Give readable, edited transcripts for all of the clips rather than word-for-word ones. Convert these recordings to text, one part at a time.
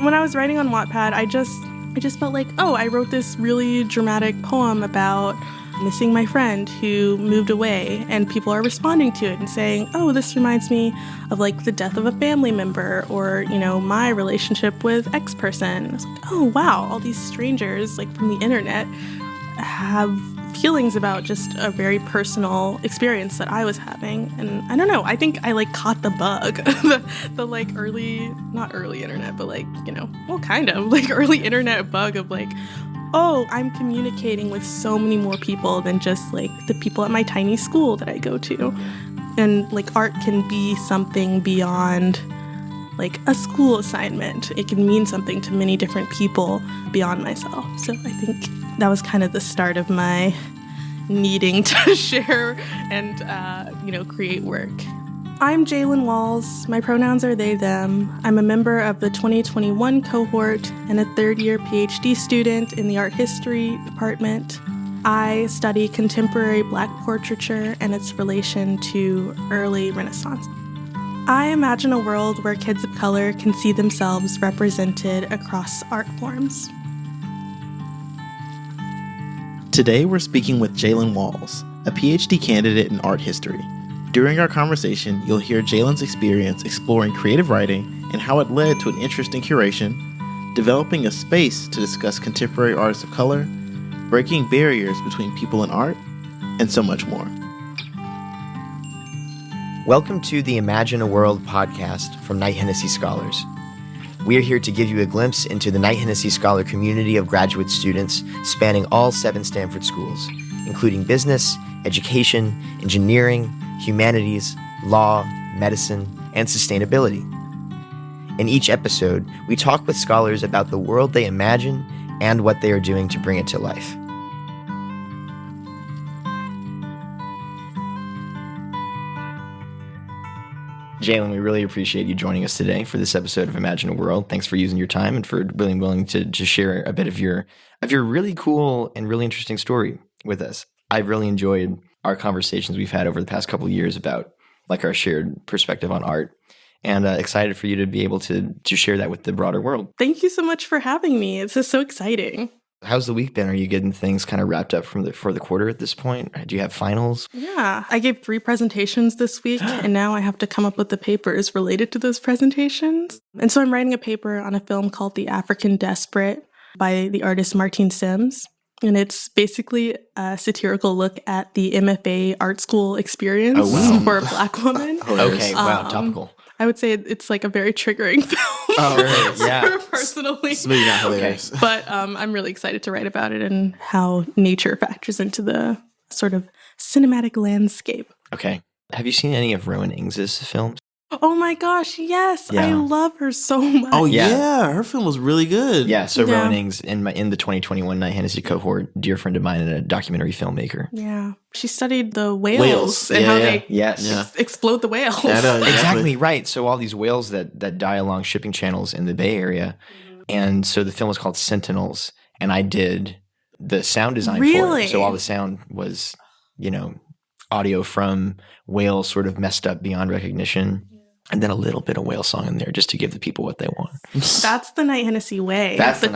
when I was writing on Wattpad, I just felt like, oh, I wrote this really dramatic poem about missing my friend who moved away, and people are responding to it and saying, oh, this reminds me of like the death of a family member, or, you know, my relationship with X person. I was like, oh, wow, all these strangers like from the internet have feelings about just a very personal experience that I was having. And I don't know, I think I like caught the bug, the like not early internet, but like, you know, well, kind of like early internet bug of like, oh, I'm communicating with so many more people than just like the people at my tiny school that I go to. And like art can be something beyond like a school assignment. It can mean something to many different people beyond myself. So I think that was kind of the start of my needing to share and, create work. I'm Jaelynn Walls. My pronouns are they, them. I'm a member of the 2021 cohort and a third-year Ph.D. student in the art history department. I study contemporary Black portraiture and its relation to early Renaissance. I imagine a world where kids of color can see themselves represented across art forms. Today we're speaking with Jaelynn Walls, a Ph.D. candidate in art history. During our conversation, you'll hear Jaelynn's experience exploring creative writing and how it led to an interest in curation, developing a space to discuss contemporary artists of color, breaking barriers between people and art, and so much more. Welcome to the Imagine a World podcast from Knight-Hennessy Scholars. We are here to give you a glimpse into the Knight-Hennessy Scholar community of graduate students spanning all 7 Stanford schools, including business, education, engineering, humanities, law, medicine, and sustainability. In each episode, we talk with scholars about the world they imagine and what they are doing to bring it to life. Jaelynn, we really appreciate you joining us today for this episode of Imagine a World. Thanks for using your time and for being willing to share a bit of your really cool and really interesting story with us. I've really enjoyed our conversations we've had over the past couple of years about like our shared perspective on art, and excited for you to be able to share that with the broader world. Thank you so much for having me. This is so exciting. How's the week been? Are you getting things kind of wrapped up for the quarter at this point? Do you have finals? Yeah, I gave 3 presentations this week, and now I have to come up with the papers related to those presentations. And so I'm writing a paper on a film called The African Desperate by the artist Martine Sims. And it's basically a satirical look at the MFA art school experience for a Black woman. Okay, wow, topical. I would say it's like a very triggering film. Oh, yeah. Personally. It's maybe not hilarious. But I'm really excited to write about it and how nature factors into the sort of cinematic landscape. Okay. Have you seen any of Rowan Ings' films? Oh my gosh, yes. Yeah. I love her so much. Oh yeah, her film was really good. Yeah, so Rowan Ings in the 2021 Knight-Hennessy cohort, dear friend of mine and a documentary filmmaker. Yeah. She studied the whales and how they explode the whales. Yeah, I know, Exactly right. So all these whales that die along shipping channels in the Bay Area. And so the film was called Sentinels, and I did the sound design for it. So all the sound was, audio from whales sort of messed up beyond recognition. And then a little bit of whale song in there just to give the people what they want. That's the Knight-Hennessy way. That's the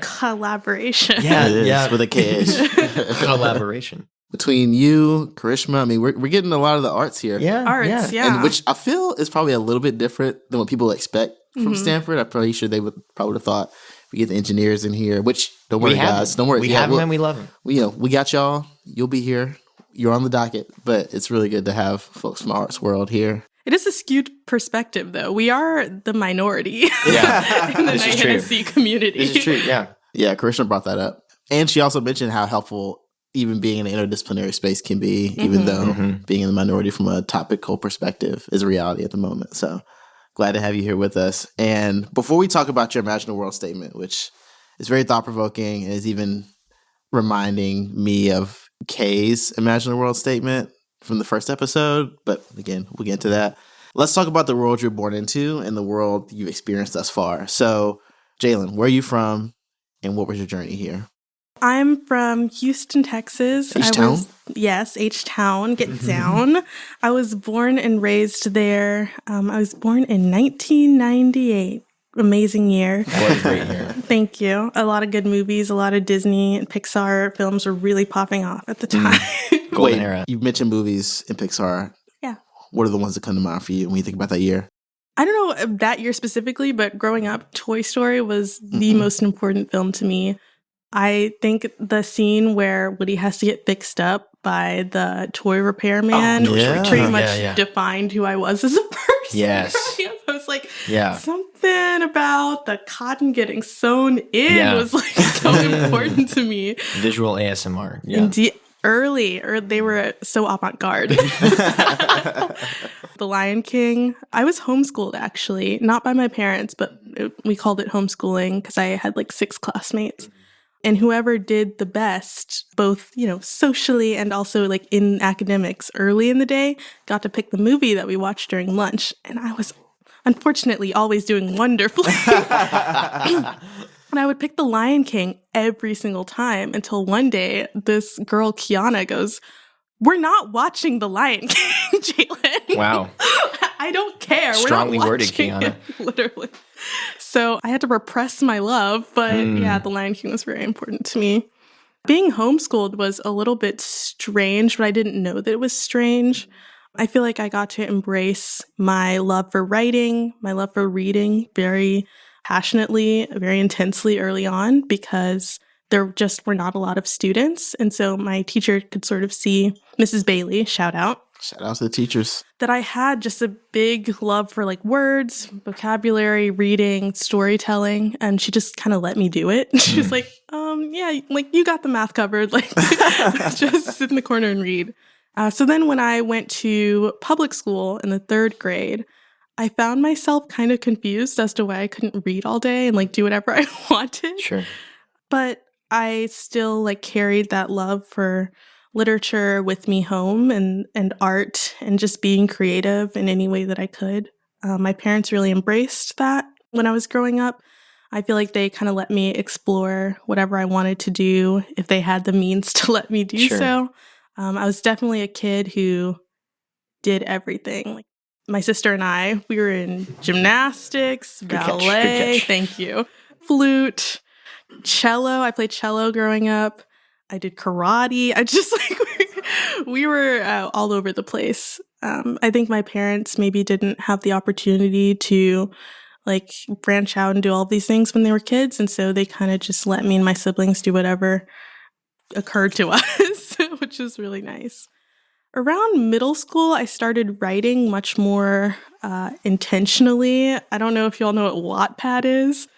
collaboration. Yeah, with a KH. Collaboration. Between you, Karishma, I mean, we're getting a lot of the arts here. Yeah. Arts, yeah. And which I feel is probably a little bit different than what people expect from Stanford. I'm pretty sure they would probably have thought we get the engineers in here, which don't worry, guys. Don't worry. We have them and we love them. We got y'all. You'll be here. You're on the docket. But it's really good to have folks from the arts world here. It is a skewed perspective, though. We are the minority in the Knight-Hennessy community. This is true, yeah. Yeah, Karishma brought that up. And she also mentioned how helpful even being in an interdisciplinary space can be, even though being in the minority from a topical perspective is a reality at the moment. So glad to have you here with us. And before we talk about your Imagine a World statement, which is very thought-provoking and is even reminding me of Kay's Imagine a World statement from the first episode, but again, we'll get into that. Let's talk about the world you're born into and the world you've experienced thus far. So, Jaelynn, where are you from and what was your journey here? I'm from Houston, Texas. H-Town? Yes, H-Town. Get down. I was born and raised there. I was born in 1998. amazing year. What a great year. Thank you. A lot of good movies, a lot of Disney and Pixar films were really popping off at the time. Golden era. You mentioned movies in Pixar. Yeah. What are the ones that come to mind for you when you think about that year? I don't know that year specifically, but growing up, Toy Story was the most important film to me. I think the scene where Woody has to get fixed up by the toy repairman pretty much defined who I was as a person. Yes. I was like, something about the cotton getting sewn in was like so important to me. Visual ASMR. Yeah. Indeed. They were so avant-garde. The Lion King. I was homeschooled, actually, not by my parents, but we called it homeschooling because I had like 6 classmates. And whoever did the best, both, socially and also like in academics early in the day, got to pick the movie that we watched during lunch. And I was unfortunately always doing wonderfully. And I would pick The Lion King every single time until one day this girl, Kiana, goes, "We're not watching The Lion King, Jaelynn." Wow. I don't care. Strongly We're not worded, watching Kiana. it, literally. So I had to repress my love, but The Lion King was very important to me. Being homeschooled was a little bit strange, but I didn't know that it was strange. I feel like I got to embrace my love for writing, my love for reading very passionately, very intensely early on because there just were not a lot of students. And so my teacher could sort of see, Mrs. Bailey, shout out. Shout out to the teachers. That I had just a big love for like words, vocabulary, reading, storytelling. And she just kind of let me do it. She was like, like you got the math covered. Like just sit in the corner and read. So then when I went to public school in the 3rd grade, I found myself kind of confused as to why I couldn't read all day and like do whatever I wanted. Sure. But I still like carried that love for literature with me home and art and just being creative in any way that I could. My parents really embraced that when I was growing up. I feel like they kind of let me explore whatever I wanted to do if they had the means to let me do so. I was definitely a kid who did everything. Like my sister and I, we were in gymnastics, ballet, thank you, flute, cello. I played cello growing up. I did karate. I just we were all over the place. I think my parents maybe didn't have the opportunity to like branch out and do all of these things when they were kids. And so they kind of just let me and my siblings do whatever occurred to us, which is really nice. Around middle school, I started writing much more intentionally. I don't know if y'all know what Wattpad is.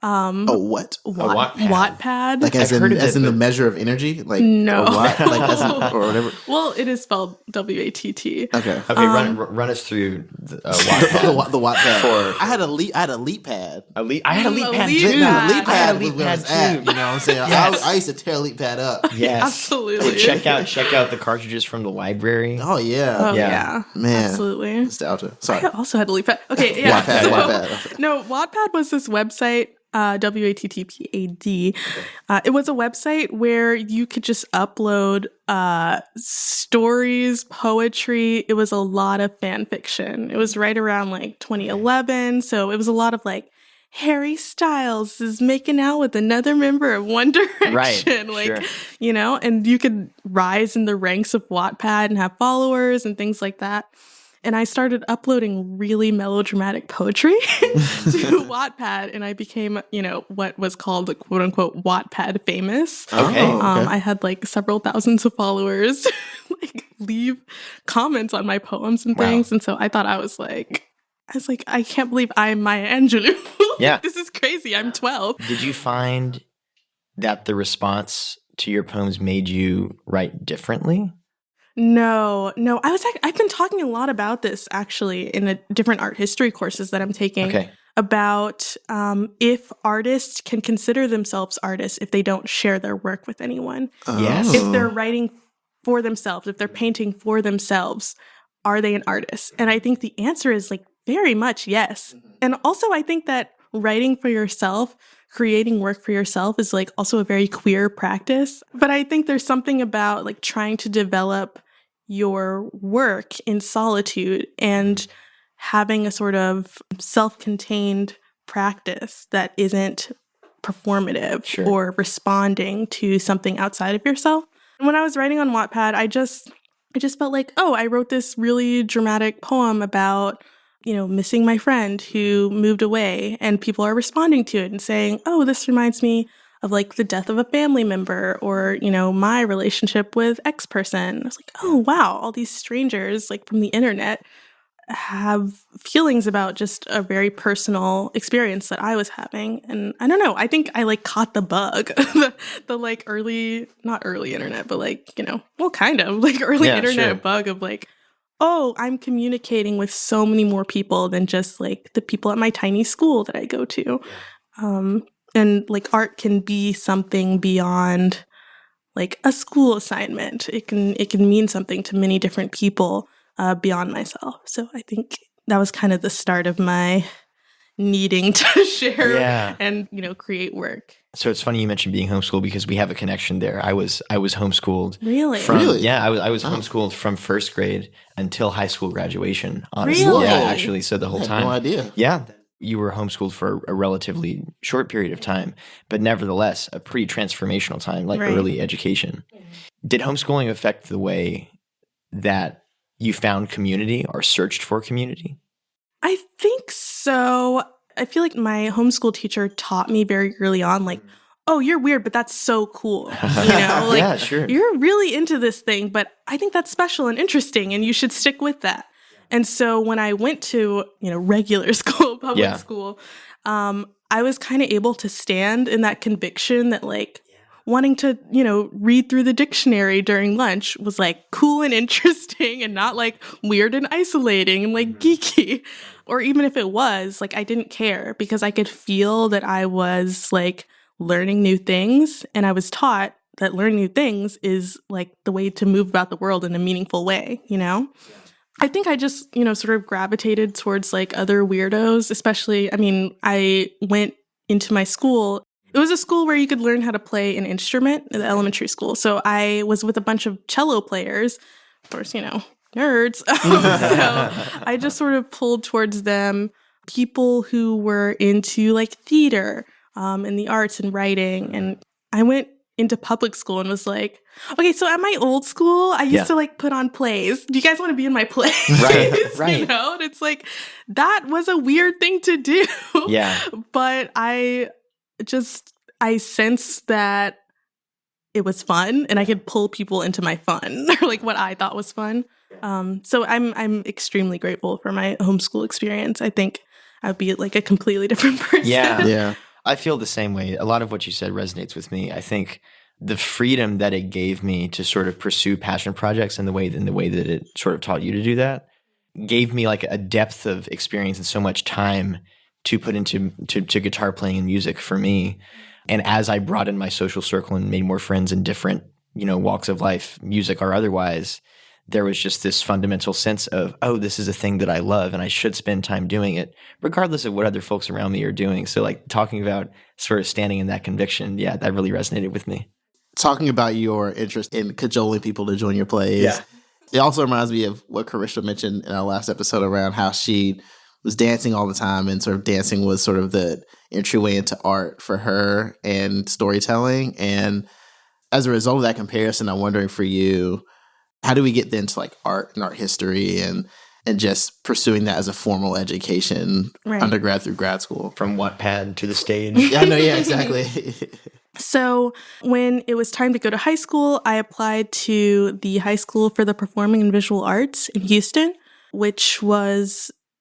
What? Wattpad. Like as in the measure of energy? Like no. Or what? Like as in, or whatever. Well, it is spelled W-A-T-T. Okay. Run us through the Wattpad. the Wattpad. I had a leap pad. I had a leap pad too. Leap pad was where it's at. You know what I'm saying? Yes. I used to tear leap pad up. Yes. Absolutely. Check out the cartridges from the library. Oh yeah. Oh yeah. Man. Absolutely. Nostalgia. Sorry. I also had a leap pad. Okay, yeah. Wattpad. No, Wattpad was this website. Wattpad. It was a website where you could just upload stories, poetry. It was a lot of fan fiction. It was right around like 2011. So it was a lot of like Harry Styles is making out with another member of One Direction. Right. And you could rise in the ranks of Wattpad and have followers and things like that. And I started uploading really melodramatic poetry to Wattpad, and I became, what was called a quote unquote Wattpad famous. Okay. I had like several thousands of followers, like leave comments on my poems and things. And so I thought I was like, I can't believe I'm Maya Angelou. Yeah. This is crazy. I'm 12. Did you find that the response to your poems made you write differently? No. I've been talking a lot about this actually in the different art history courses that I'm taking about if artists can consider themselves artists if they don't share their work with anyone. Yes. If they're writing for themselves, if they're painting for themselves, are they an artist? And I think the answer is like very much yes. And also I think that writing for yourself, creating work for yourself is like also a very queer practice. But I think there's something about like trying to develop your work in solitude and having a sort of self-contained practice that isn't performative Sure. or responding to something outside of yourself. And when I was writing on Wattpad, I just felt like, oh, I wrote this really dramatic poem about, missing my friend who moved away, and people are responding to it and saying, oh, this reminds me of like the death of a family member, or, my relationship with X person. I was like, oh, wow, all these strangers like from the internet have feelings about just a very personal experience that I was having. And I don't know, I think I like caught the bug, the like not early internet, but like, kind of like early internet bug of like, oh, I'm communicating with so many more people than just like the people at my tiny school that I go to. And like art can be something beyond like a school assignment. It can mean something to many different people beyond myself. So I think that was kind of the start of my needing to share and, create work. So it's funny you mentioned being homeschooled because we have a connection there. I was homeschooled. Really? Really? Yeah, I was homeschooled from first grade until high school graduation. Honestly. Really? Yeah, actually. So the whole time. No idea. Yeah. You were homeschooled for a relatively short period of time, but nevertheless, a pretty transformational time, like early education. Did homeschooling affect the way that you found community or searched for community? I think so. I feel like my homeschool teacher taught me very early on, like, oh, you're weird, but that's so cool. Like, yeah, sure. You're really into this thing, but I think that's special and interesting, and you should stick with that. And so when I went to, regular school, public school, I was kind of able to stand in that conviction that like wanting to, read through the dictionary during lunch was like cool and interesting and not like weird and isolating and like geeky. Or even if it was, like I didn't care because I could feel that I was like learning new things, and I was taught that learning new things is like the way to move about the world in a meaningful way, I think I just, sort of gravitated towards like other weirdos, especially, I went into my school. It was a school where you could learn how to play an instrument in the elementary school. So I was with a bunch of cello players, of course, nerds. So I just sort of pulled towards them, people who were into like theater and the arts and writing. And I went into public school and was like, okay, so at my old school, I used to like put on plays. Do you guys want to be in my plays? Right. And it's like, that was a weird thing to do. Yeah. But I sensed that it was fun and I could pull people into my fun or like what I thought was fun. So I'm extremely grateful for my homeschool experience. I think I'd be like a completely different person. Yeah. I feel the same way. A lot of what you said resonates with me. I think the freedom that it gave me to sort of pursue passion projects in the way that it sort of taught you to do that gave me like a depth of experience and so much time to put into guitar playing and music for me. And as I broadened my social circle and made more friends in different, walks of life, music or otherwise, there was just this fundamental sense of, oh, this is a thing that I love and I should spend time doing it, regardless of what other folks around me are doing. So like talking about sort of standing in that conviction, that really resonated with me. Talking about your interest in cajoling people to join your plays, it also reminds me of what Karishma mentioned in our last episode around how she was dancing all the time, and sort of dancing was sort of the entryway into art for her and storytelling. And as a result of that comparison, I'm wondering for you, how do we get then to like art and art history and just pursuing that as a formal education, undergrad through grad school? From Wattpad to the stage. Exactly. So when it was time to go to high school, I applied to the High School for the Performing and Visual Arts in Houston, which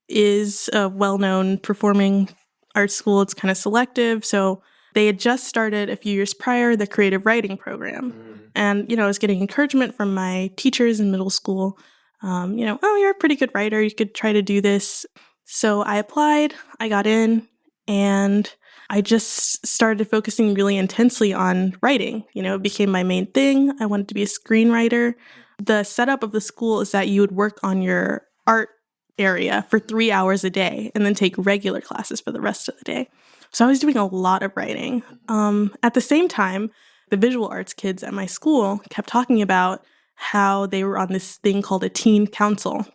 is a well-known performing arts school. It's kind of selective. So they had just started a few years prior the creative writing program. And, I was getting encouragement from my teachers in middle school. Oh, you're a pretty good writer. You could try to do this. So I applied, I got in, and I just started focusing really intensely on writing. It became my main thing. I wanted to be a screenwriter. The setup of the school is that you would work on your art area for 3 hours a day and then take regular classes for the rest of the day. So I was doing a lot of writing. At the same time, the visual arts kids at my school kept talking about how they were on this thing called a teen council.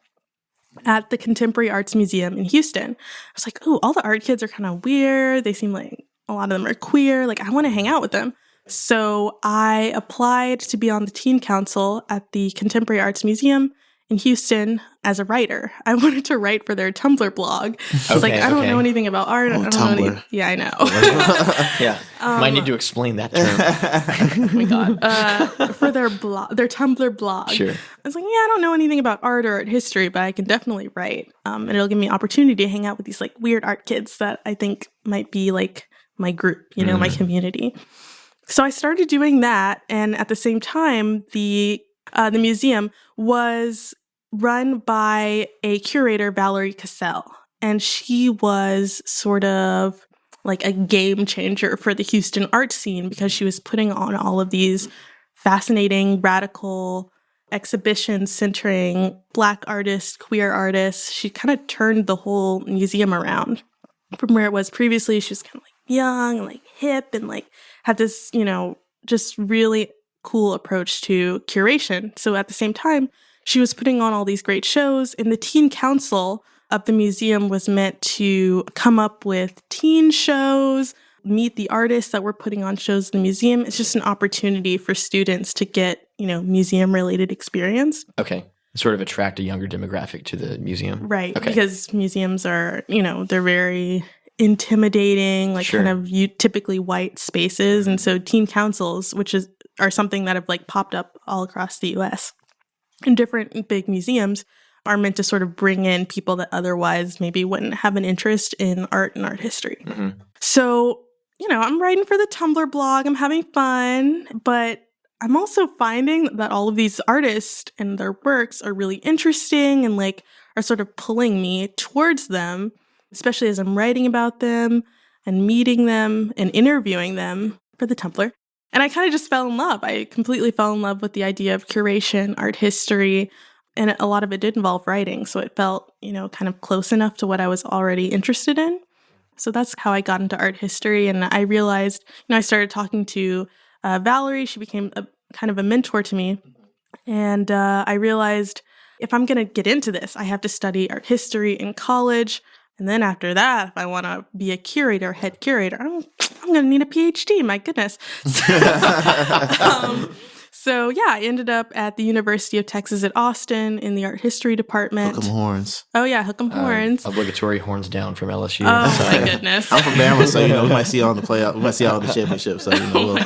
at the Contemporary Arts Museum in Houston. I was like, oh, all the art kids are kind of weird. They seem like a lot of them are queer. Like, I want to hang out with them. So I applied to be on the teen council at the Contemporary Arts Museum in Houston as a writer. I wanted to write for their Tumblr blog. I was like, I don't know anything about art. I don't Tumblr. know anything. Yeah, I know. Yeah. Might need to explain that term. Oh my God. For their blog, their Tumblr blog. Sure. I was like, yeah, I don't know anything about art or art history, but I can definitely write. And it'll give me opportunity to hang out with these like weird art kids that I think might be like my group, you know, my community. So I started doing that. And at the same time, the museum was run by a curator, Valerie Cassell. And she was sort of like a game changer for the Houston art scene because she was putting on all of these fascinating, radical exhibitions centering Black artists, queer artists. She kind of turned the whole museum around from where it was previously. She was kind of like young and like hip and like had this, you know, just really cool approach to curation. So at the same time, she was putting on all these great shows, and the teen council of the museum was meant to come up with teen shows, meet the artists that were putting on shows in the museum. It's just an opportunity for students to get, you know, museum-related experience. Okay. Sort of attract a younger demographic to the museum. Right. Okay. Because museums are, you know, they're very intimidating, like kind of typically white spaces. And so teen councils, are something that have like popped up all across the US in different big museums, are meant to sort of bring in people that otherwise maybe wouldn't have an interest in art and art history. Mm-hmm. So, you know, I'm writing for the Tumblr blog, I'm having fun, but I'm also finding that all of these artists and their works are really interesting and like are sort of pulling me towards them, especially as I'm writing about them and meeting them and interviewing them for the Tumblr. And I kind of just fell in love. I completely fell in love with the idea of curation, art history, and a lot of it did involve writing. So it felt, you know, kind of close enough to what I was already interested in. So that's how I got into art history. And I realized, you know, I started talking to Valerie. She became kind of a mentor to me. And I realized if I'm going to get into this, I have to study art history in college. And then after that, if I want to be a curator, head curator, I'm going to need a Ph.D., my goodness. So yeah, I ended up at the University of Texas at Austin in the art history department. Hook 'em horns. Oh yeah, hook 'em horns. Obligatory horns down from LSU. Oh my goodness. I'm from Bama, so you know we might see you on the playoff. We might see you on the championship. So you know,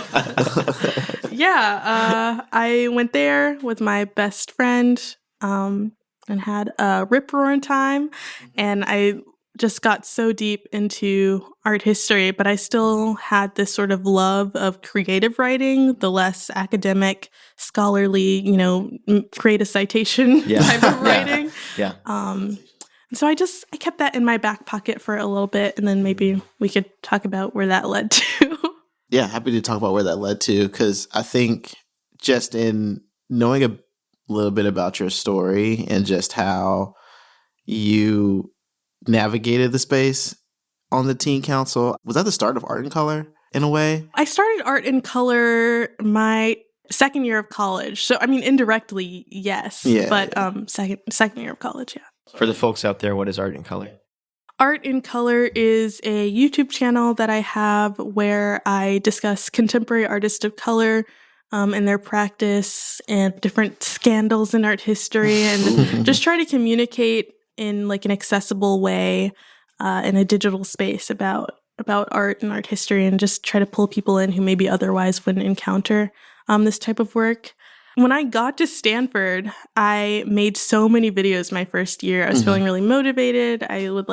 Yeah, I went there with my best friend and had a rip-roaring time, and I just got so deep into art history, but I still had this sort of love of creative writing, the less academic, scholarly, you know, create a citation type of writing. Yeah. And so I kept that in my back pocket for a little bit, and then maybe we could talk about where that led to. Yeah, happy to talk about where that led to, because I think just in knowing a little bit about your story and just how you navigated the space on the teen council, was that the start of Art in Color in a way? I started Art in Color my second year of college. So, I mean, indirectly, yes. Yeah, but second year of college, yeah. For the folks out there, what is Art in Color? Art in Color is a YouTube channel that I have where I discuss contemporary artists of color and their practice and different scandals in art history, and just try to communicate in like an accessible way in a digital space about art and art history, and just try to pull people in who maybe otherwise wouldn't encounter this type of work. When I got to Stanford, I made so many videos my first year. I was feeling really motivated. I would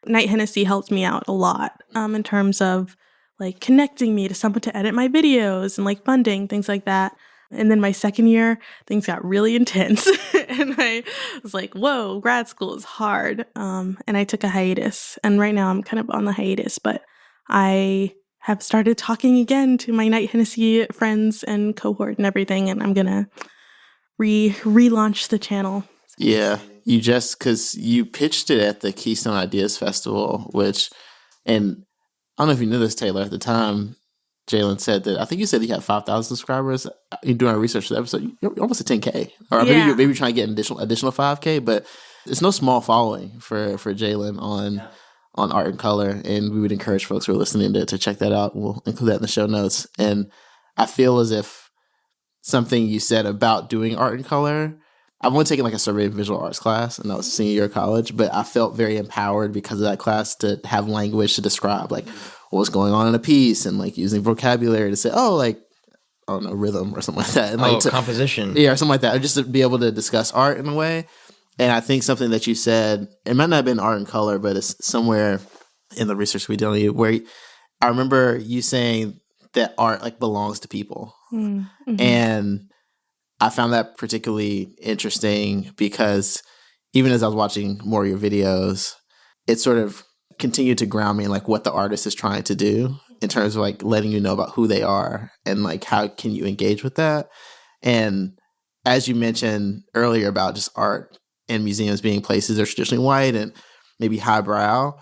Knight-Hennessy helped me out a lot in terms of like connecting me to someone to edit my videos and like funding, things like that. And then my second year, things got really intense. And I was like, whoa, grad school is hard. And I took a hiatus. And right now I'm kind of on the hiatus, but I have started talking again to my Knight-Hennessy friends and cohort and everything. And I'm going to relaunch the channel. Yeah, because you pitched it at the Keystone Ideas Festival, and I don't know if you knew this, Taylor, at the time, Jaelynn said that, I think you said you had 5,000 subscribers. You're doing our research for the episode. You're almost at 10K. Or maybe you're trying to get an additional 5K. But It's no small following for Jaelynn on art and color, and we would encourage folks who are listening to check that out. We'll include that in the show notes. And I feel as if something you said about doing art and color, I've only taken like a survey of visual arts class, and that was senior year of college, but I felt very empowered because of that class to have language to describe like what was going on in a piece, and like using vocabulary to say, oh, like, I don't know, rhythm or something like that. And like composition. Yeah, or something like that. Or just to be able to discuss art in a way. And I think something that you said, it might not have been art and color, but it's somewhere in the research we did on you, where I remember you saying that art like belongs to people. Mm-hmm. And I found that particularly interesting because even as I was watching more of your videos, it sort of continued to ground me in like what the artist is trying to do in terms of like letting you know about who they are and like how can you engage with that. And as you mentioned earlier about just art and museums being places that are traditionally white and maybe highbrow,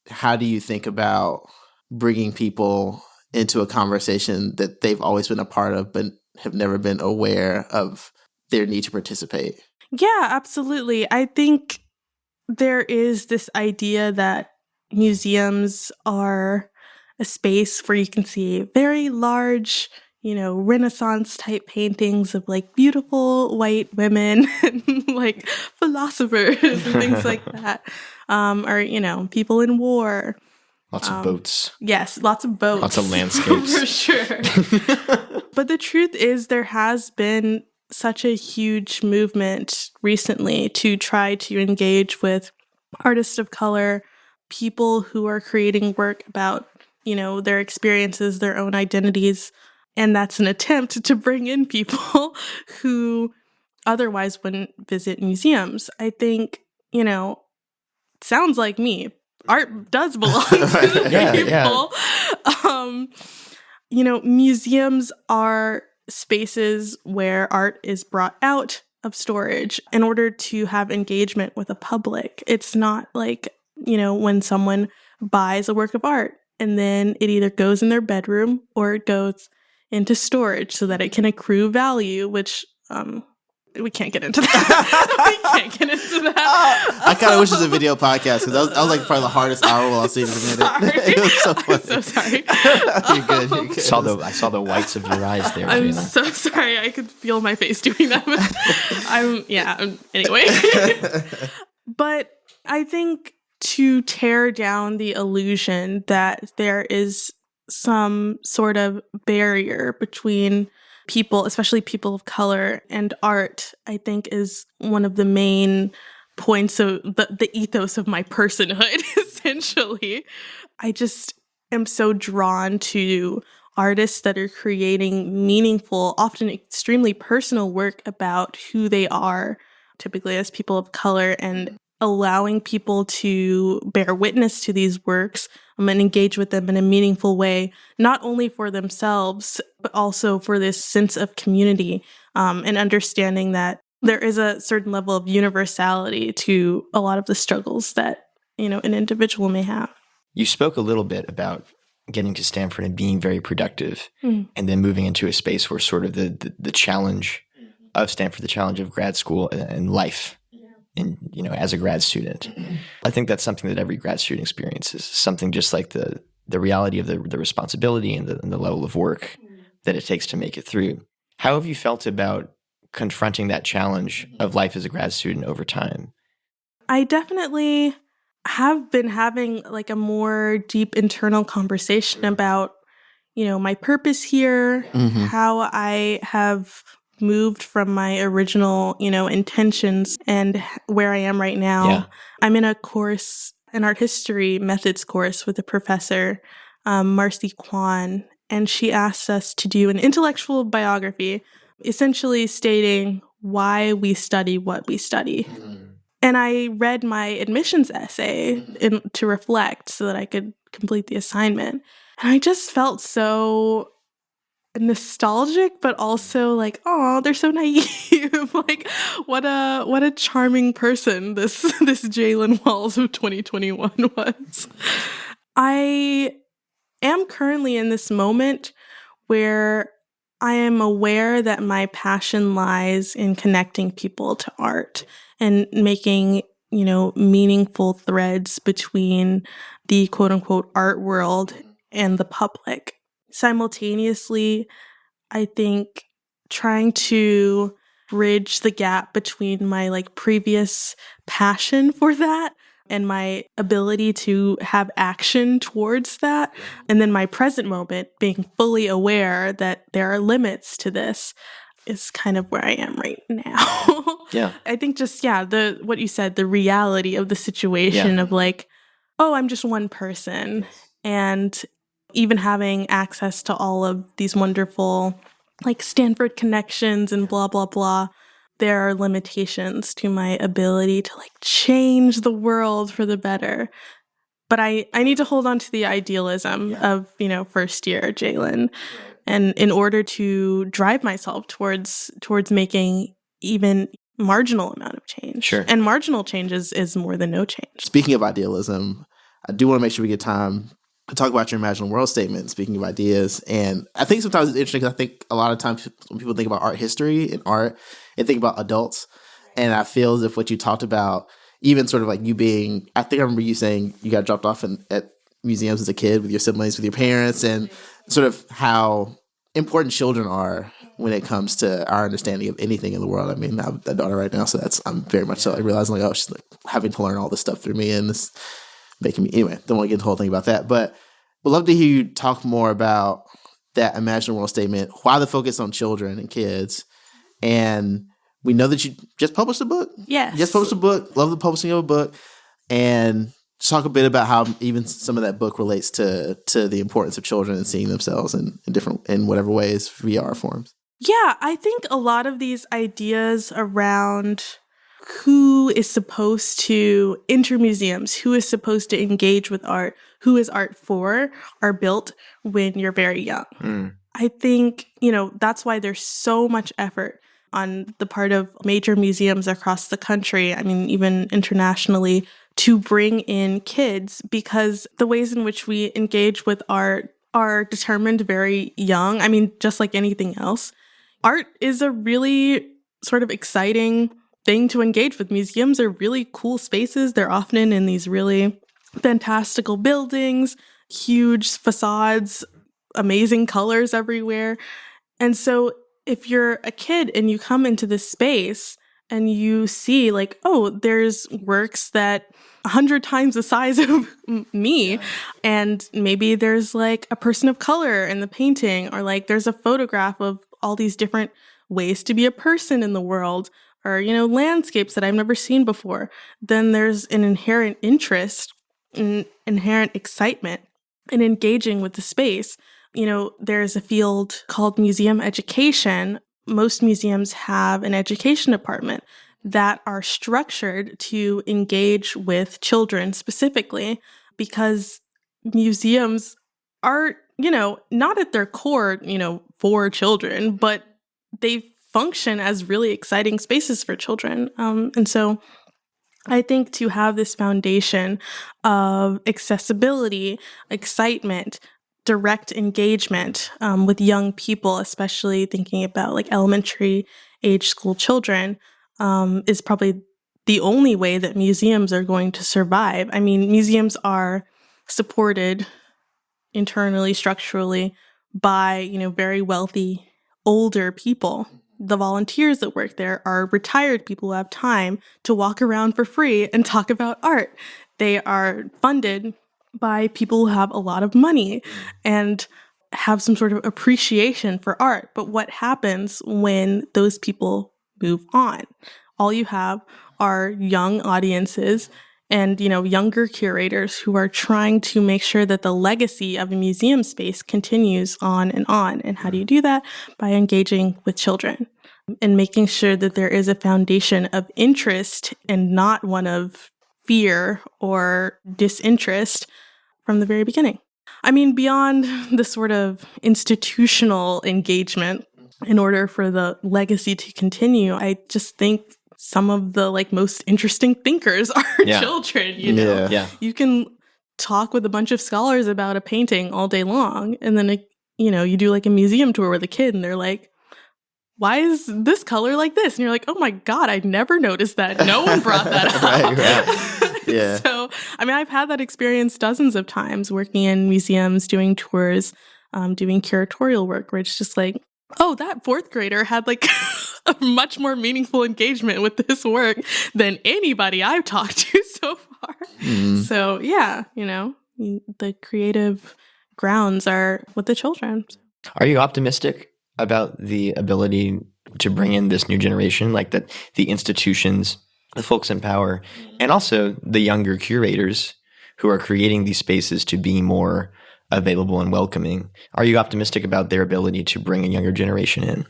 how do you think about bringing people into a conversation that they've always been a part of but have never been aware of their need to participate? Yeah, absolutely. I think there is this idea that museums are a space where you can see very large, Renaissance type paintings of like beautiful white women and like philosophers and things like that. Or, people in war. Lots of boats. Yes, lots of boats. Lots of landscapes. For sure. But the truth is there has been such a huge movement recently to try to engage with artists of color, people who are creating work about, their experiences, their own identities. And that's an attempt to bring in people who otherwise wouldn't visit museums. I think, sounds like me. Art does belong to the people. Museums are spaces where art is brought out of storage in order to have engagement with a public. It's not like, when someone buys a work of art and then it either goes in their bedroom or it goes into storage so that it can accrue value, which we can't get into that. I kind of wish it was a video podcast because that was like probably the hardest hour while I was seeing it. It was so funny. I'm so sorry. You're good. I saw the whites of your eyes there. I'm Jaelynn. so sorry. I could feel my face doing that. Anyway. But I think to tear down the illusion that there is some sort of barrier between people, especially people of color, and art, I think is one of the main points of the ethos of my personhood, essentially. I just am so drawn to artists that are creating meaningful, often extremely personal work about who they are, typically as people of color, and allowing people to bear witness to these works and engage with them in a meaningful way, not only for themselves, but also for this sense of community and understanding that there is a certain level of universality to a lot of the struggles that, an individual may have. You spoke a little bit about getting to Stanford and being very productive and then moving into a space where sort of the challenge of Stanford, the challenge of grad school and life. And, as a grad student, I think that's something that every grad student experiences, something just like the reality of the responsibility and the level of work that it takes to make it through. How have you felt about confronting that challenge of life as a grad student over time? I definitely have been having like a more deep internal conversation about, my purpose here, how I have moved from my original, intentions and where I am right now. Yeah. I'm in a course, an art history methods course with a professor, Marcy Kwan, and she asked us to do an intellectual biography, essentially stating why we study what we study. And I read my admissions essay to reflect so that I could complete the assignment. And I just felt so nostalgic, but also like, oh, they're so naive. Like, what a charming person this Jaelynn Walls of 2021 was. I am currently in this moment where I am aware that my passion lies in connecting people to art and making, meaningful threads between the quote unquote art world and the public. Simultaneously, I think trying to bridge the gap between my previous passion for that and my ability to have action towards that, and then my present moment being fully aware that there are limits to this is kind of where I am right now. Yeah. I think just, what you said, the reality of the situation of I'm just one person. And even having access to all of these wonderful Stanford connections and blah, blah, blah, there are limitations to my ability to change the world for the better. But I need to hold on to the idealism of, first year Jaelynn. And in order to drive myself towards making even marginal amount of change. Sure. And marginal change is more than no change. Speaking of idealism, I do want to make sure we get time to talk about your imaginal world statement, speaking of ideas. And I think sometimes it's interesting because I think a lot of times when people think about art history and art, they think about adults. And I feel as if what you talked about, even sort of you being, I think I remember you saying you got dropped off at museums as a kid with your siblings, with your parents, and sort of how important children are when it comes to our understanding of anything in the world. I mean, I have a daughter right now, so I'm very much so realizing she's having to learn all this stuff through me, and this making me, anyway, don't want to get into the whole thing about that, but would love to hear you talk more about that imaginal world statement, why the focus on children and kids. And we know that you just published a book. Yes. You just published a book. Love the publishing of a book. And talk a bit about how even some of that book relates to the importance of children and seeing themselves in whatever ways VR forms. Yeah, I think a lot of these ideas around who is supposed to enter museums, who is supposed to engage with art, who is art for, are built when you're very young. I think, that's why there's so much effort on the part of major museums across the country, I mean, even internationally, to bring in kids, because the ways in which we engage with art are determined very young. I mean, just like anything else, art is a really sort of exciting thing to engage with. Museums are really cool spaces. They're often in these really fantastical buildings, huge facades, amazing colors everywhere. And so if you're a kid and you come into this space and you see there's works that 100 times the size of me, and maybe there's a person of color in the painting, or there's a photograph of all these different ways to be a person in the world, or, landscapes that I've never seen before, then there's an inherent interest, an inherent excitement in engaging with the space. There's a field called museum education. Most museums have an education department that are structured to engage with children specifically, because museums are, not at their core, for children, but they function as really exciting spaces for children. And so I think to have this foundation of accessibility, excitement, direct engagement with young people, especially thinking about elementary age school children, is probably the only way that museums are going to survive. I mean, museums are supported internally, structurally by, very wealthy, older people. The volunteers that work there are retired people who have time to walk around for free and talk about art. They are funded by people who have a lot of money and have some sort of appreciation for art. But what happens when those people move on? All you have are young audiences and, younger curators who are trying to make sure that the legacy of a museum space continues on. And how do you do that? By engaging with children and making sure that there is a foundation of interest and not one of fear or disinterest from the very beginning. I mean, beyond the sort of institutional engagement, in order for the legacy to continue, I just think some of the most interesting thinkers are children, Yeah. You can talk with a bunch of scholars about a painting all day long, and then you do a museum tour with a kid and they're like, why is this color like this? And you're like, oh my God, I never noticed that. No one brought that up. Right. Yeah. So, I mean, I've had that experience dozens of times working in museums, doing tours, doing curatorial work, where it's just like, oh, that fourth grader had like a much more meaningful engagement with this work than anybody I've talked to so far. So, yeah, the creative grounds are with the children. Are you optimistic about the ability to bring in this new generation, like that the institutions, the folks in power, and also the younger curators who are creating these spaces to be more available and welcoming? Are you optimistic about their ability to bring a younger generation in?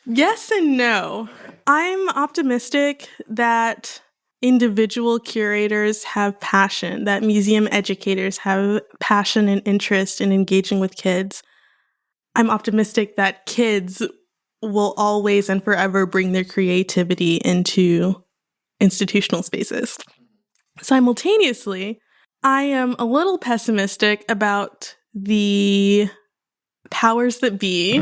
Yes and no. I'm optimistic that individual curators have passion, that museum educators have passion and interest in engaging with kids. I'm optimistic that kids will always and forever bring their creativity into institutional spaces. Simultaneously, I am a little pessimistic about the powers that be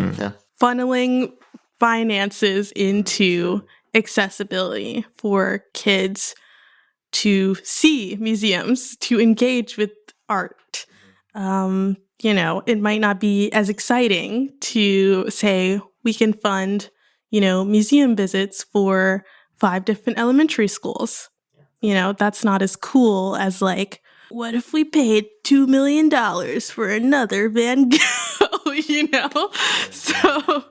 funneling finances into accessibility for kids to see museums, to engage with art. It might not be as exciting to say we can fund, museum visits for 5 different elementary schools. That's not as cool as like, what if we paid $2 million for another Van Gogh, So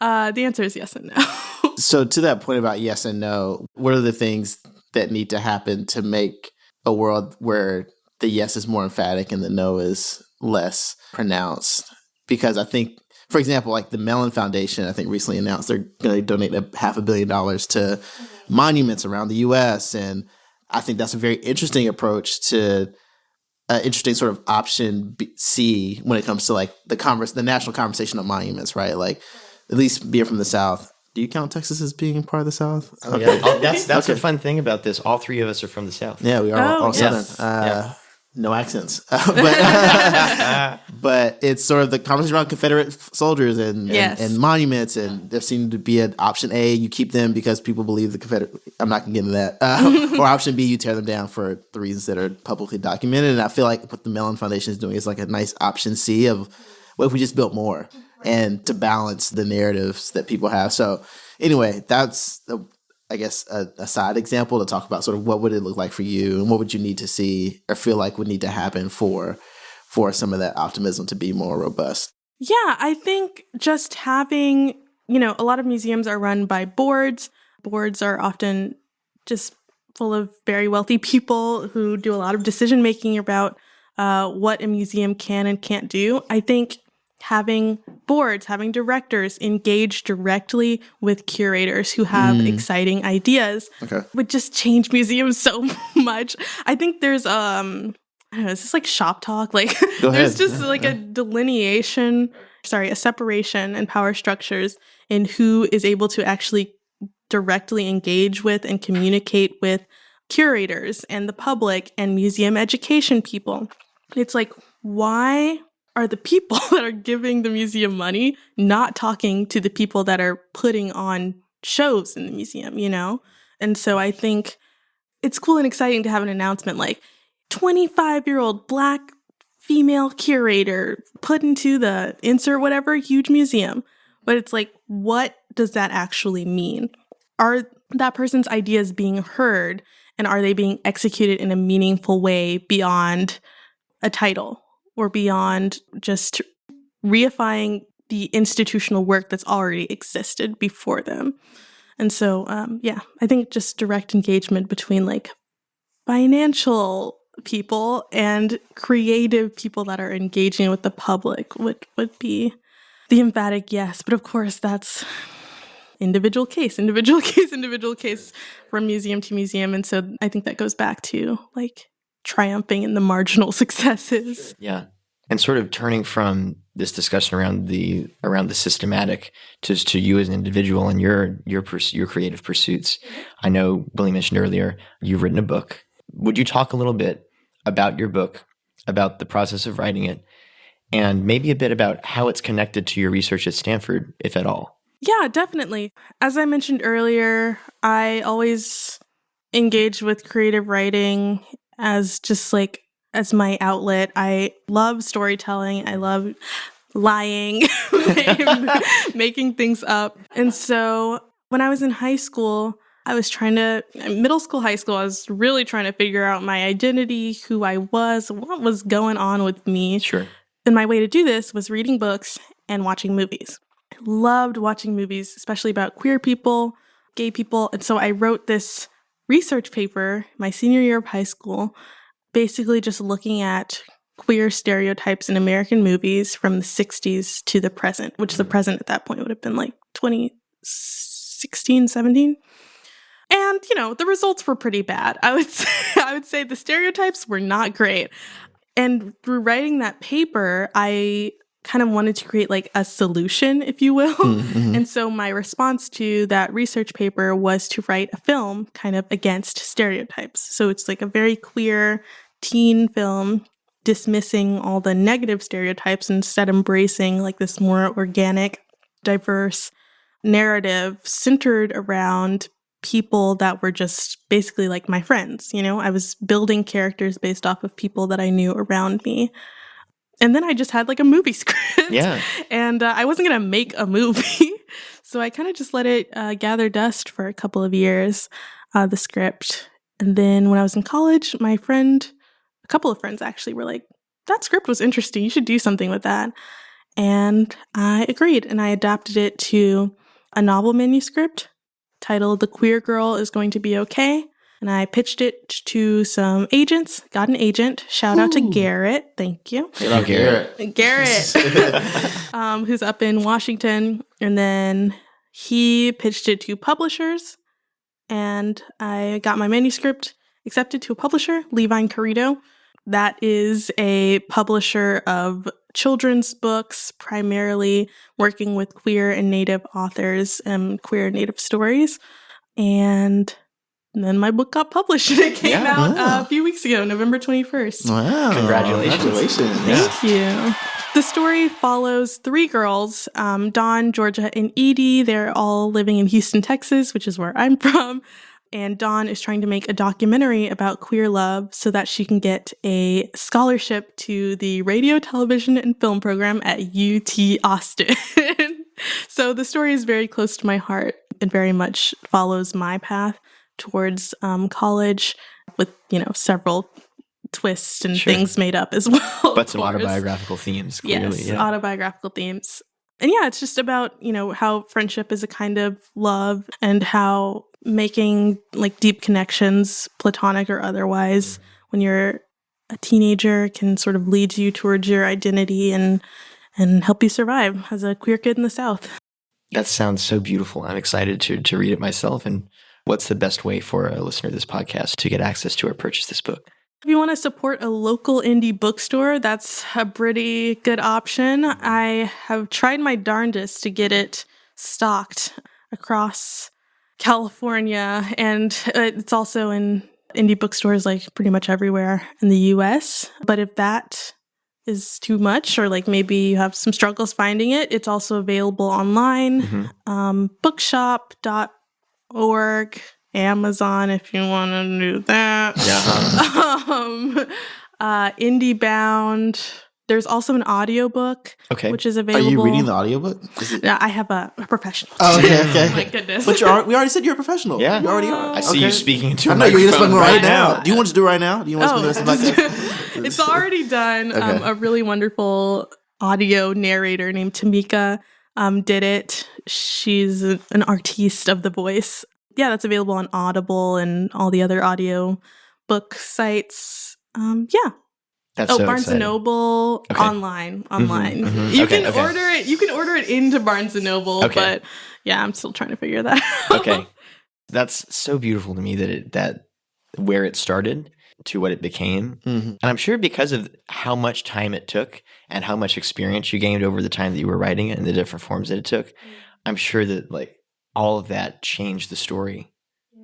the answer is yes and no. So to that point about yes and no, what are the things that need to happen to make a world where the yes is more emphatic and the no is less pronounced? Because I think, for example, like the Mellon Foundation, I think recently announced they're going to donate $500 million to monuments around the U.S. And I think that's a very interesting approach to interesting sort of option C when it comes to like the national conversation on monuments, right? Like at least being from the South. Do you count Texas as being part of the South? Okay. Yeah. That's a fun thing about this. All 3 of us are from the South. Yeah, we are all yes. Southern. No accents. But it's sort of the conversation around Confederate soldiers and monuments, and there seemed to be an option A, you keep them because people believe the Confederate, I'm not going to get into that, or option B, you tear them down for the reasons that are publicly documented. And I feel like what the Mellon Foundation is doing is like a nice option C of what if we just built more and to balance the narratives that people have. So anyway, that's I guess a side example to talk about sort of what would it look like for you and what would you need to see or feel like would need to happen for some of that optimism to be more robust. Yeah, I think just having, a lot of museums are run by boards. Boards are often just full of very wealthy people who do a lot of decision making about what a museum can and can't do. I think having boards, having directors engage directly with curators who have exciting ideas would just change museums so much. I think there's, I don't know, is this like shop talk? Like there's just like a separation and power structures in who is able to actually directly engage with and communicate with curators and the public and museum education people. It's like, why are the people that are giving the museum money not talking to the people that are putting on shows in the museum, And so I think it's cool and exciting to have an announcement like 25-year-old Black female curator put into the insert whatever huge museum. But it's like, what does that actually mean? Are that person's ideas being heard, and are they being executed in a meaningful way beyond a title? Or beyond just reifying the institutional work that's already existed before them. And so, I think just direct engagement between like financial people and creative people that are engaging with the public would be the emphatic yes. But of course, that's individual case from museum to museum. And so I think that goes back to like triumphing in the marginal successes. Yeah. And sort of turning from this discussion around the systematic to you as an individual and your creative pursuits. I know Billy mentioned earlier, you've written a book. Would you talk a little bit about your book, about the process of writing it, and maybe a bit about how it's connected to your research at Stanford, if at all? Yeah, definitely. As I mentioned earlier, I always engage with creative writing as just like as my outlet. I love storytelling. I love lying, making things up. And so when I was in high school, middle school, high school, I was really trying to figure out my identity, who I was, what was going on with me. Sure. And my way to do this was reading books and watching movies. I loved watching movies, especially about queer people, gay people. And so I wrote this research paper my senior year of high school, basically just looking at queer stereotypes in American movies from the 60s to the present, which the present at that point would have been like 2016, 17. And, the results were pretty bad. I would say the stereotypes were not great. And through writing that paper, I kind of wanted to create like a solution, if you will. Mm-hmm. And so my response to that research paper was to write a film kind of against stereotypes. So it's like a very queer teen film dismissing all the negative stereotypes, instead embracing like this more organic, diverse narrative centered around people that were just basically like my friends. I was building characters based off of people that I knew around me. And then I just had like a movie script. Yeah. And I wasn't going to make a movie. So I kind of just let it gather dust for a couple of years, the script. And then when I was in college, a couple of friends actually were like, that script was interesting. You should do something with that. And I agreed. And I adapted it to a novel manuscript titled The Queer Girl is Going to Be Okay. And I pitched it to some agents, got an agent. Shout out to Garrett. Thank you. Hello, Garrett. Garrett, who's up in Washington. And then he pitched it to publishers. And I got my manuscript accepted to a publisher, Levine Carrito. That is a publisher of children's books, primarily working with queer and Native authors and queer and Native stories. And then my book got published, and it came out a few weeks ago, November 21st. Wow. Congratulations. Thank you. The story follows three girls, Dawn, Georgia, and Edie. They're all living in Houston, Texas, which is where I'm from. And Dawn is trying to make a documentary about queer love so that she can get a scholarship to the radio, television, and film program at UT Austin. So the story is very close to my heart and very much follows my path towards college with, several twists and things made up as well. But some autobiographical themes, clearly. Yes, autobiographical themes. And it's just about, how friendship is a kind of love and how making like deep connections, platonic or otherwise, when you're a teenager can sort of lead you towards your identity and help you survive as a queer kid in the South. That sounds so beautiful. I'm excited to read it myself. And what's the best way for a listener to this podcast to get access to or purchase this book? If you want to support a local indie bookstore, that's a pretty good option. I have tried my darndest to get it stocked across California, and it's also in indie bookstores like pretty much everywhere in the US. But if that is too much, or like maybe you have some struggles finding it, it's also available online, bookshop.org, Amazon if you want to do that. IndieBound. There's also an audiobook, which is available. Are you reading the audiobook? No, I have a professional. Oh, okay. My goodness. But we already said you're a professional. Yeah. You already are. I see you speaking into a microphone. I know you're just right now. Do you want to do it right now? Do you want to spend the rest of the podcast? It's already done. Okay. A really wonderful audio narrator named Tamika did it. She's an artiste of the voice. Yeah, that's available on Audible and all the other audio book sites. That's so Barnes exciting. and Noble online. You can order it. You can order it into Barnes and Noble, but I'm still trying to figure that out. Okay, that's so beautiful to me that where it started to what it became, and I'm sure because of how much time it took and how much experience you gained over the time that you were writing it and the different forms that it took, I'm sure that like all of that changed the story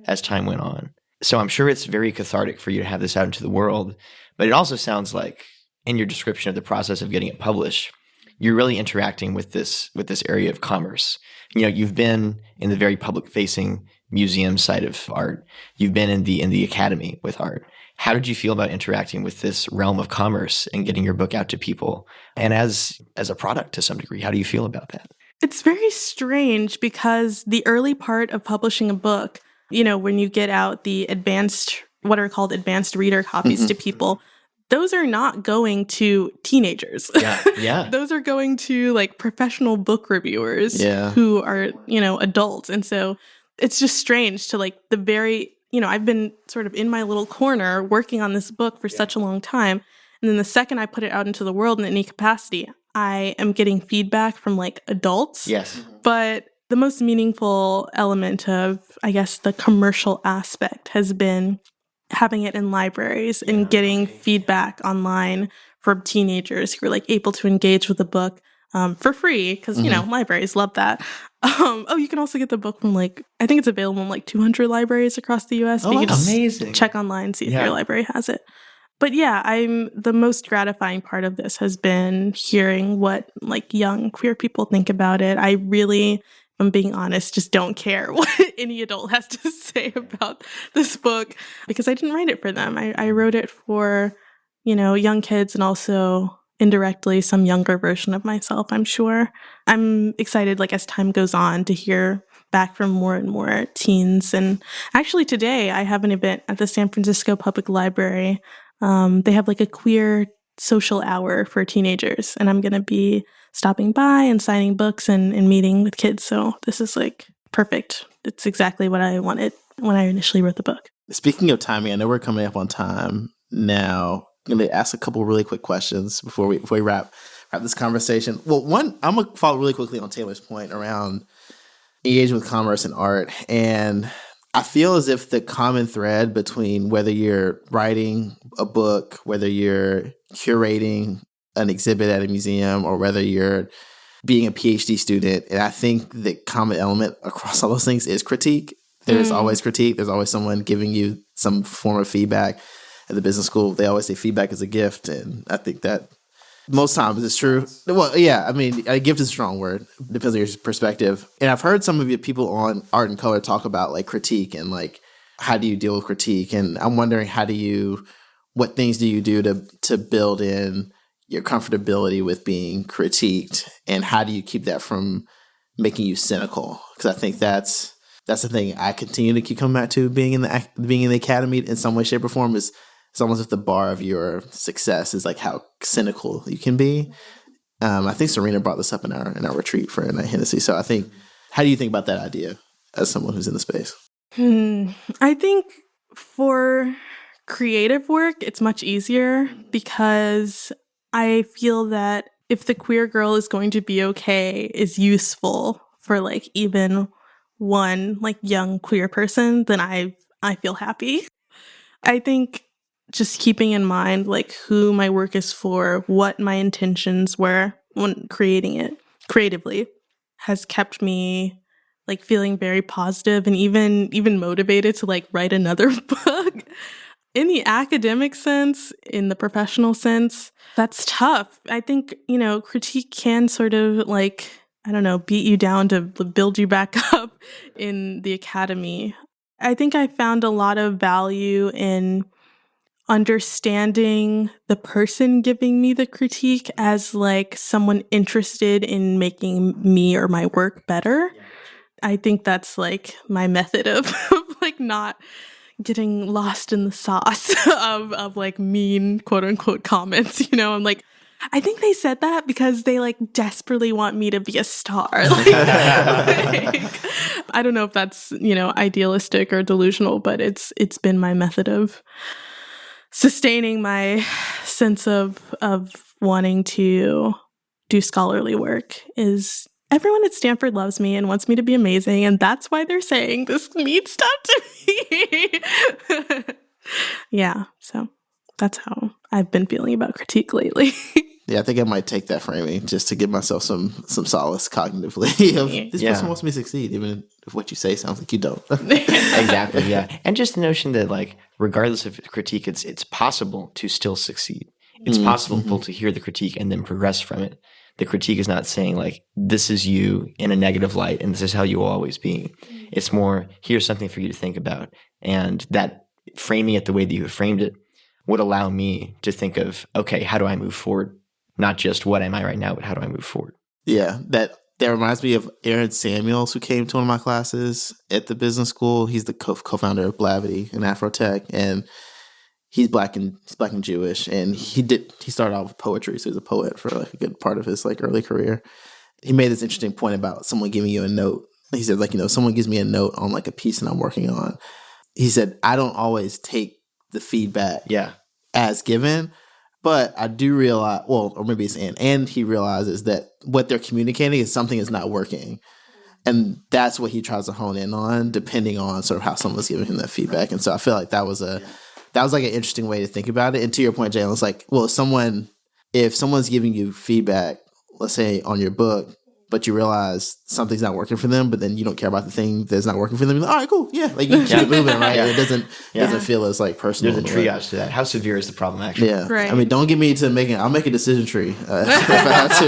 as time went on. So I'm sure it's very cathartic for you to have this out into the world. But it also sounds like in your description of the process of getting it published, you're really interacting with this area of commerce. You've been in the very public-facing museum side of art. You've been in the academy with art. How did you feel about interacting with this realm of commerce and getting your book out to people? And as a product to some degree, how do you feel about that? It's very strange because the early part of publishing a book, when you get out the what are called advanced reader copies to people, those are not going to teenagers. Yeah. Those are going to like professional book reviewers who are, adults. And so it's just strange to like I've been sort of in my little corner working on this book for such a long time. And then the second I put it out into the world in any capacity, I am getting feedback from like adults. Yes. But the most meaningful element of, I guess, the commercial aspect has been having it in libraries and getting feedback online from teenagers who are like able to engage with the book for free because, libraries love that. You can also get the book from I think it's available in 200 libraries across the U.S. Oh, you can just amazing. check online, see if your library has it. But the most gratifying part of this has been hearing what young queer people think about it. I really, if I'm being honest, just don't care what any adult has to say about this book because I didn't write it for them. I wrote it for, young kids and also indirectly some younger version of myself, I'm sure. I'm excited, as time goes on, to hear back from more and more teens. And actually today I have an event at the San Francisco Public Library. They have a queer social hour for teenagers, and I'm going to be stopping by and signing books and meeting with kids. So this is perfect. It's exactly what I wanted when I initially wrote the book. Speaking of timing, I know we're coming up on time now. I'm going to ask a couple really quick questions before we wrap this conversation. Well, one, I'm going to follow really quickly on Taylor's point around engaging with commerce and art. And I feel as if the common thread between whether you're writing a book, whether you're curating an exhibit at a museum, or whether you're being a Ph.D. student, and I think the common element across all those things is critique. There's always critique. There's always someone giving you some form of feedback. At the business school, they always say feedback is a gift, and I think that most times it's true. Well, yeah, I mean, a gift is a strong word, depends on your perspective. And I've heard some of you people on Art and Color talk about critique and how do you deal with critique? And I'm wondering what things do you do to build in your comfortability with being critiqued, and how do you keep that from making you cynical? Because I think that's the thing I continue to keep coming back to being in the academy in some way, shape, or form is. It's almost as if the bar of your success is how cynical you can be. I think Serena brought this up in our retreat for Knight-Hennessy. So how do you think about that idea as someone who's in the space? I think for creative work, it's much easier because I feel that if the queer girl is going to be okay is useful for even one young queer person, then I feel happy. I think just keeping in mind who my work is for, what my intentions were when creating it creatively has kept me feeling very positive and even motivated to write another book. In the academic sense, in the professional sense, that's tough. I think, critique can sort of beat you down to build you back up in the academy. I think I found a lot of value in understanding the person giving me the critique as someone interested in making me or my work better. I think that's my method of not getting lost in the sauce of mean quote unquote comments. I'm I think they said that because they desperately want me to be a star. I don't know if that's idealistic or delusional, but it's been my method of sustaining my sense of wanting to do scholarly work. Is everyone at Stanford loves me and wants me to be amazing, and that's why they're saying this mean stuff to me. Yeah, so that's how I've been feeling about critique lately. Yeah, I think I might take that framing just to give myself some solace cognitively. This person wants me to succeed, even if what you say sounds like you don't. Exactly, yeah. And just the notion that regardless of critique, it's possible to still succeed. It's possible to hear the critique and then progress from it. The critique is not saying like, this is you in a negative light and this is how you will always be. It's more, here's something for you to think about. And that framing it the way that you have framed it would allow me to think of, okay, how do I move forward? Not just what am I right now, but how do I move forward? Yeah, that reminds me of Aaron Samuels, who came to one of my classes at the business school. He's the co-founder of Blavity and Afrotech, and he's black and Jewish. And he started out with poetry, so he's a poet for like a good part of his like early career. He made this interesting point about someone giving you a note. He said, like, someone gives me a note on like a piece that I'm working on. He said, I don't always take the feedback as given, but I do realize, or maybe it's and he realizes that what they're communicating is something is not working. And that's what he tries to hone in on, depending on sort of how someone's giving him that feedback. And so I feel like that was like an interesting way to think about it. And to your point, Jaelynn, it's like, well, if someone's giving you feedback, let's say on your book, but you realize something's not working for them, but then you don't care about the thing that's not working for them. You're like, all right, cool. Yeah. Like you keep moving, right? It doesn't feel as like personal. There's a triage to that. How severe is the problem actually? Yeah. Right. I mean, don't get me to I'll make a decision tree if I have to.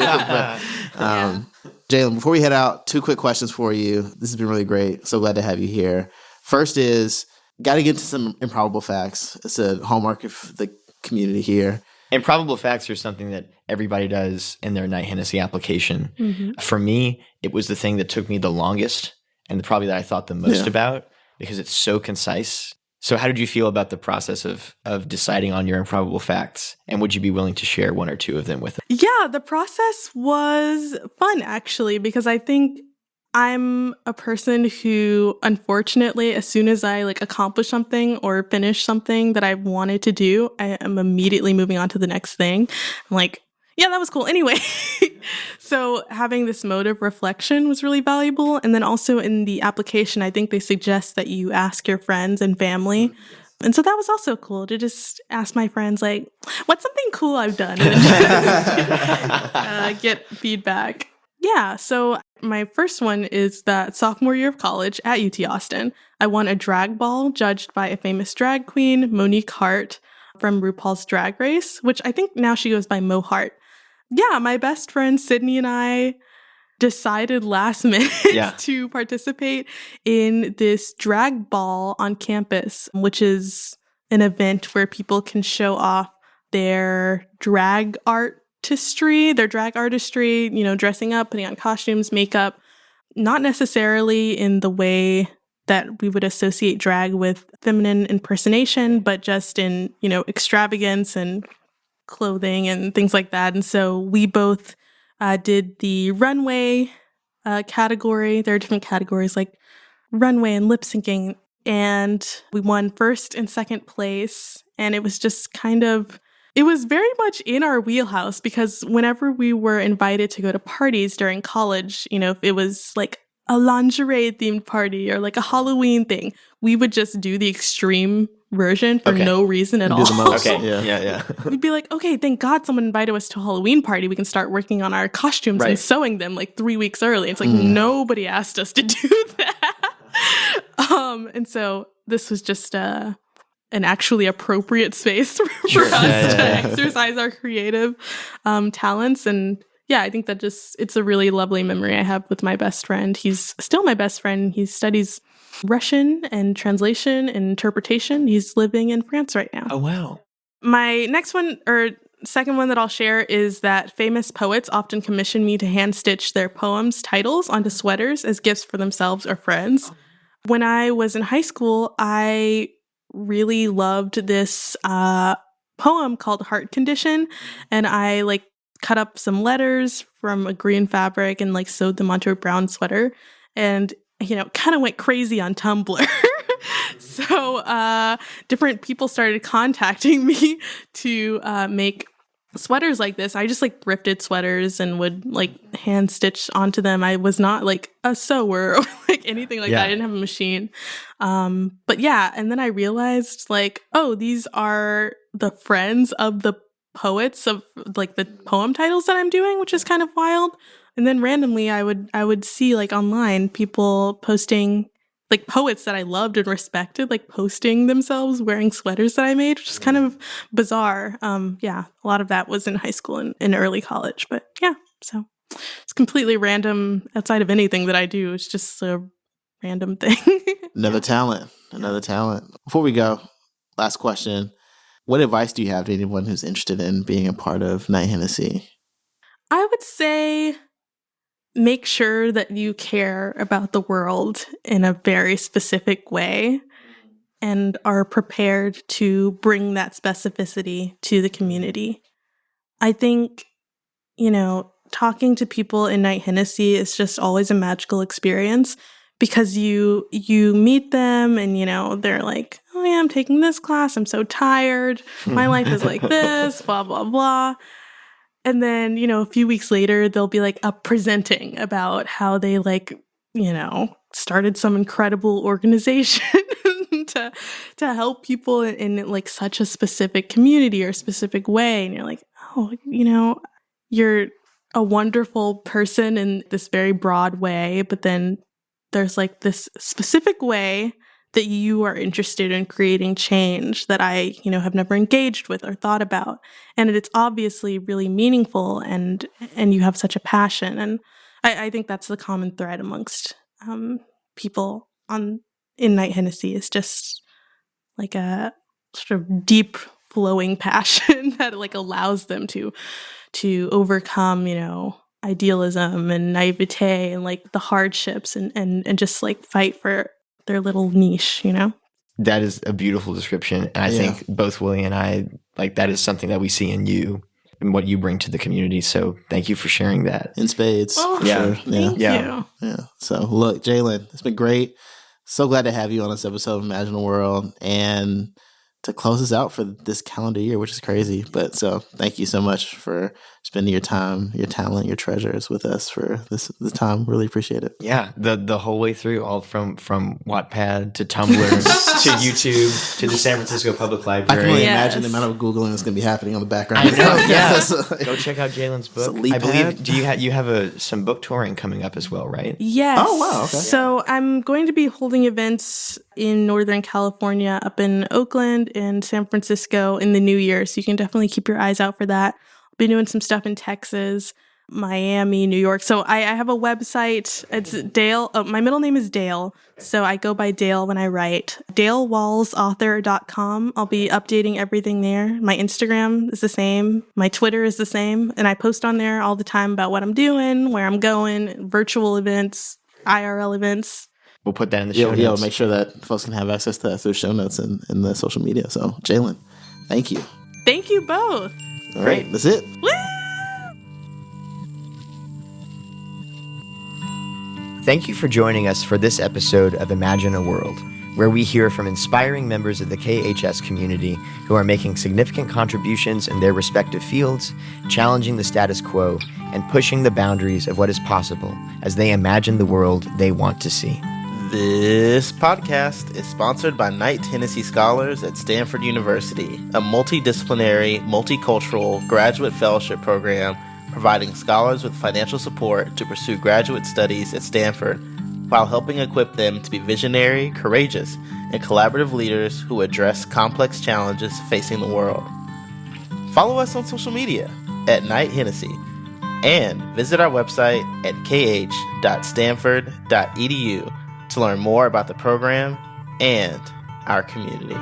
But, Jaelynn, before we head out, 2 quick questions for you. This has been really great. So glad to have you here. First is, got to get into some improbable facts. It's a hallmark of the community here. Improbable facts are something that everybody does in their Knight-Hennessy application. Mm-hmm. For me, it was the thing that took me the longest and probably that I thought the most about because it's so concise. So how did you feel about the process of deciding on your improbable facts? And would you be willing to share 1 or 2 of them with us? Yeah, the process was fun, actually, because I think I'm a person who, unfortunately, as soon as I accomplish something or finish something that I wanted to do, I am immediately moving on to the next thing. I'm like, yeah, that was cool. Anyway, so having this mode of reflection was really valuable. And then also in the application, I think they suggest that you ask your friends and family. And so that was also cool to just ask my friends, like, what's something cool I've done? And then get feedback. Yeah, so my first one is that sophomore year of college at UT Austin, I won a drag ball judged by a famous drag queen, Monique Hart, from RuPaul's Drag Race, which I think now she goes by Mo Hart. Yeah, my best friend Sydney and I decided last minute to participate in this drag ball on campus, which is an event where people can show off their drag artistry, dressing up, putting on costumes, makeup, not necessarily in the way that we would associate drag with feminine impersonation, but just in, extravagance and clothing and things like that. And so we both did the runway category. There are different categories like runway and lip syncing. And we won first and second place. And it was just it was very much in our wheelhouse because whenever we were invited to go to parties during college, if it was like a lingerie themed party or like a Halloween thing, we would just do the extreme version for no reason at all. Do the most. Okay. Yeah. We'd be like, okay, thank God someone invited us to a Halloween party. We can start working on our costumes and sewing them 3 weeks early. It's like nobody asked us to do that. And so this was just an actually appropriate space for us to exercise our creative talents. And yeah, I think that it's a really lovely memory I have with my best friend. He's still my best friend. He studies Russian and translation and interpretation. He's living in France right now. Oh, wow. My next one, or second one that I'll share, is that famous poets often commission me to hand stitch their poems' titles onto sweaters as gifts for themselves or friends. When I was in high school, I really loved this poem called Heart Condition, and I cut up some letters from a green fabric and sewed them onto a brown sweater, and kind of went crazy on Tumblr. So different people started contacting me to make sweaters like this. I just thrifted sweaters and would hand stitch onto them. I was not a sewer or anything like that. I didn't have a machine. But yeah, and then I realized these are the friends of the poets of the poem titles that I'm doing, which is kind of wild. And then randomly I would see online people posting poets that I loved and respected, posting themselves wearing sweaters that I made, which is kind of bizarre. A lot of that was in high school and in early college, but yeah, So it's completely random outside of anything that I do. It's just a random thing. Another talent. Before we go, last question. What advice do you have to anyone who's interested in being a part of Knight-Hennessy? I would say make sure that you care about the world in a very specific way and are prepared to bring that specificity to the community. I think, talking to people in Knight-Hennessy is just always a magical experience because you meet them and, they're like, oh yeah, I'm taking this class. I'm so tired. My life is like this, blah, blah, blah. And then, a few weeks later, they'll be like up presenting about how they started some incredible organization to help people in like such a specific community or specific way. And you're like, oh, you're a wonderful person in this very broad way, but then there's like this specific way that you are interested in creating change that I, have never engaged with or thought about. And it's obviously really meaningful and you have such a passion. And I think that's the common thread amongst people in Knight-Hennessy is just like a sort of deep flowing passion that like allows them to overcome, idealism and naivete and like the hardships and just like fight for their little niche, That is a beautiful description. And I think both Willie and I, like, that is something that we see in you and what you bring to the community. So thank you for sharing that. In spades. Oh, sure. Thank you. Yeah. So look, Jaelynn, it's been great. So glad to have you on this episode of Imagine a World and to close us out for this calendar year, which is crazy. But so thank you so much for spending your time, your talent, your treasures with us for this time. Really appreciate it. Yeah, the whole way through, all from Wattpad to Tumblr to YouTube to the San Francisco Public Library. I can only imagine the amount of Googling that's going to be happening on the background. I know, yeah. Go check out Jaelynn's book. I believe, pad? you have some book touring coming up as well, right? Yes. Oh, wow. Okay. So I'm going to be holding events in Northern California, up in Oakland and San Francisco in the new year. So you can definitely keep your eyes out for that. I'll be doing some stuff in Texas, Miami, New York. So I have a website. It's Dale. Oh, my middle name is Dale. So I go by Dale when I write. DaleWallsAuthor.com. I'll be updating everything there. My Instagram is the same. My Twitter is the same. And I post on there all the time about what I'm doing, where I'm going, virtual events, IRL events. We'll put that in the show notes. Yeah, make sure that folks can have access to that through show notes and the social media. So, Jaelynn, thank you. Thank you both. All right, that's it. Woo! Thank you for joining us for this episode of Imagine a World, where we hear from inspiring members of the KHS community who are making significant contributions in their respective fields, challenging the status quo, and pushing the boundaries of what is possible as they imagine the world they want to see. This podcast is sponsored by Knight-Hennessy Scholars at Stanford University, a multidisciplinary, multicultural graduate fellowship program providing scholars with financial support to pursue graduate studies at Stanford while helping equip them to be visionary, courageous, and collaborative leaders who address complex challenges facing the world. Follow us on social media at Knight-Hennessy and visit our website at kh.stanford.edu to learn more about the program and our community.